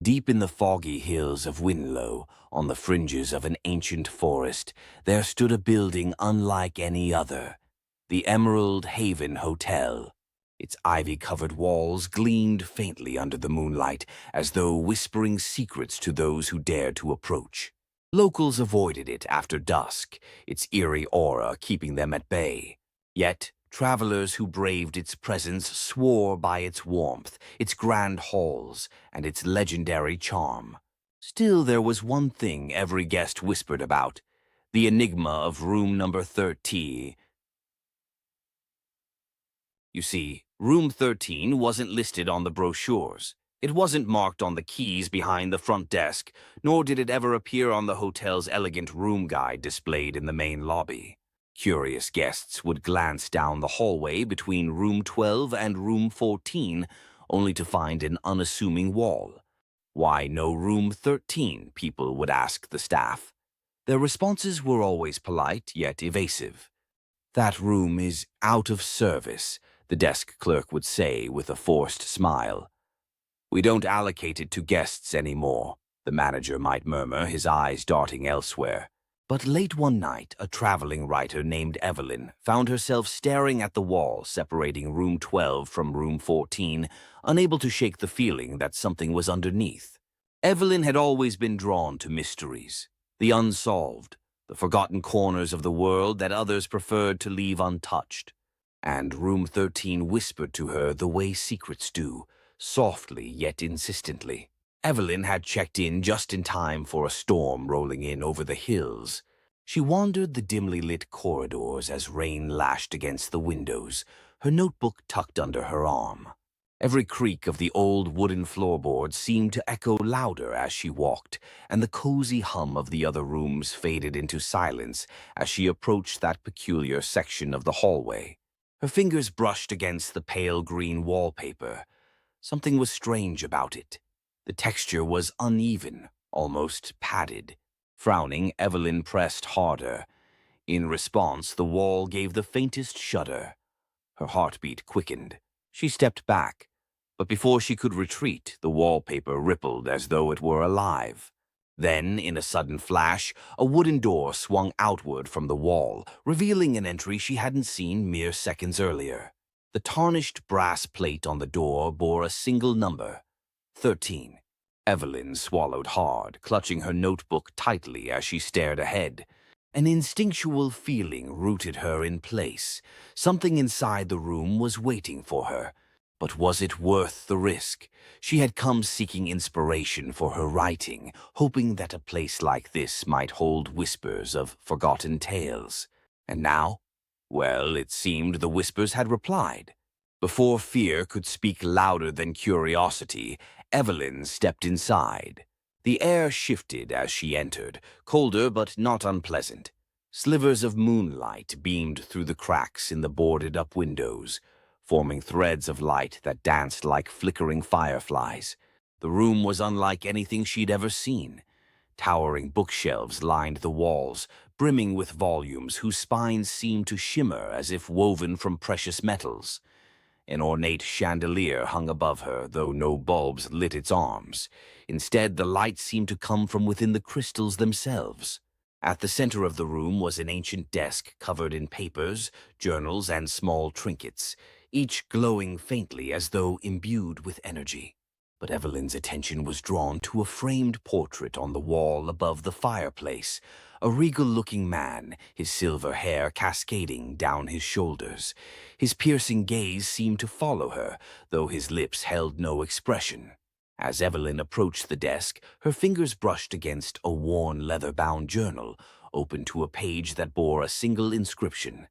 Deep in the foggy hills of Winlow, on the fringes of an ancient forest, there stood a building unlike any other, the Emerald Haven Hotel. Its ivy-covered walls gleamed faintly under the moonlight, as though whispering secrets to those who dared to approach. Locals avoided it after dusk, its eerie aura keeping them at bay. Yet, travelers who braved its presence swore by its warmth, its grand halls, and its legendary charm. Still, there was one thing every guest whispered about: the enigma of room number 13. You see, room 13 wasn't listed on the brochures. It wasn't marked on the keys behind the front desk, nor did it ever appear on the hotel's elegant room guide displayed in the main lobby. Curious guests would glance down the hallway between room 12 and room 14, only to find an unassuming wall. Why no room 13, people would ask the staff. Their responses were always polite, yet evasive. "That room is out of service," the desk clerk would say with a forced smile. "We don't allocate it to guests anymore," the manager might murmur, his eyes darting elsewhere. But late one night, a traveling writer named Evelyn found herself staring at the wall separating room 12 from room 14, unable to shake the feeling that something was underneath. Evelyn had always been drawn to mysteries, the unsolved, the forgotten corners of the world that others preferred to leave untouched. And room 13 whispered to her the way secrets do, softly yet insistently. Evelyn had checked in just in time for a storm rolling in over the hills. She wandered the dimly lit corridors as rain lashed against the windows, her notebook tucked under her arm. Every creak of the old wooden floorboards seemed to echo louder as she walked, and the cozy hum of the other rooms faded into silence as she approached that peculiar section of the hallway. Her fingers brushed against the pale green wallpaper. Something was strange about it. The texture was uneven, almost padded. Frowning, Evelyn pressed harder. In response, the wall gave the faintest shudder. Her heartbeat quickened. She stepped back, but before she could retreat, the wallpaper rippled as though it were alive. Then, in a sudden flash, a wooden door swung outward from the wall, revealing an entry she hadn't seen mere seconds earlier. The tarnished brass plate on the door bore a single number: 13. Evelyn swallowed hard, clutching her notebook tightly as she stared ahead. An instinctual feeling rooted her in place. Something inside the room was waiting for her. But was it worth the risk? She had come seeking inspiration for her writing, hoping that a place like this might hold whispers of forgotten tales. And now? Well, it seemed the whispers had replied. Before fear could speak louder than curiosity, Evelyn stepped inside. The air shifted as she entered, colder but not unpleasant. Slivers of moonlight beamed through the cracks in the boarded-up windows, forming threads of light that danced like flickering fireflies. The room was unlike anything she'd ever seen. Towering bookshelves lined the walls, brimming with volumes whose spines seemed to shimmer as if woven from precious metals. An ornate chandelier hung above her, though no bulbs lit its arms. Instead, the light seemed to come from within the crystals themselves. At the center of the room was an ancient desk covered in papers, journals, and small trinkets, each glowing faintly as though imbued with energy. But Evelyn's attention was drawn to a framed portrait on the wall above the fireplace, a regal-looking man, his silver hair cascading down his shoulders. His piercing gaze seemed to follow her, though his lips held no expression. As Evelyn approached the desk, her fingers brushed against a worn leather-bound journal, open to a page that bore a single inscription: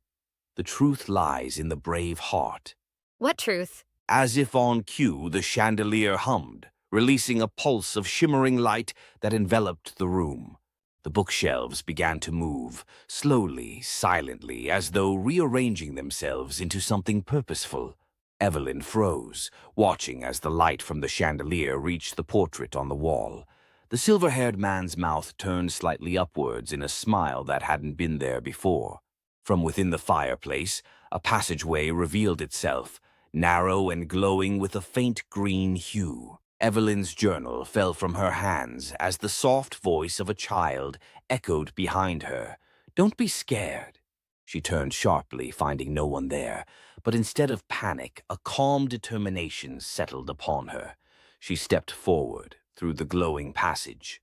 "The truth lies in the brave heart." What truth? As if on cue, the chandelier hummed, releasing a pulse of shimmering light that enveloped the room. The bookshelves began to move, slowly, silently, as though rearranging themselves into something purposeful. Evelyn froze, watching as the light from the chandelier reached the portrait on the wall. The silver-haired man's mouth turned slightly upwards in a smile that hadn't been there before. From within the fireplace, a passageway revealed itself, narrow and glowing with a faint green hue. Evelyn's journal fell from her hands as the soft voice of a child echoed behind her. "Don't be scared." She turned sharply, finding no one there, but instead of panic, a calm determination settled upon her. She stepped forward through the glowing passage.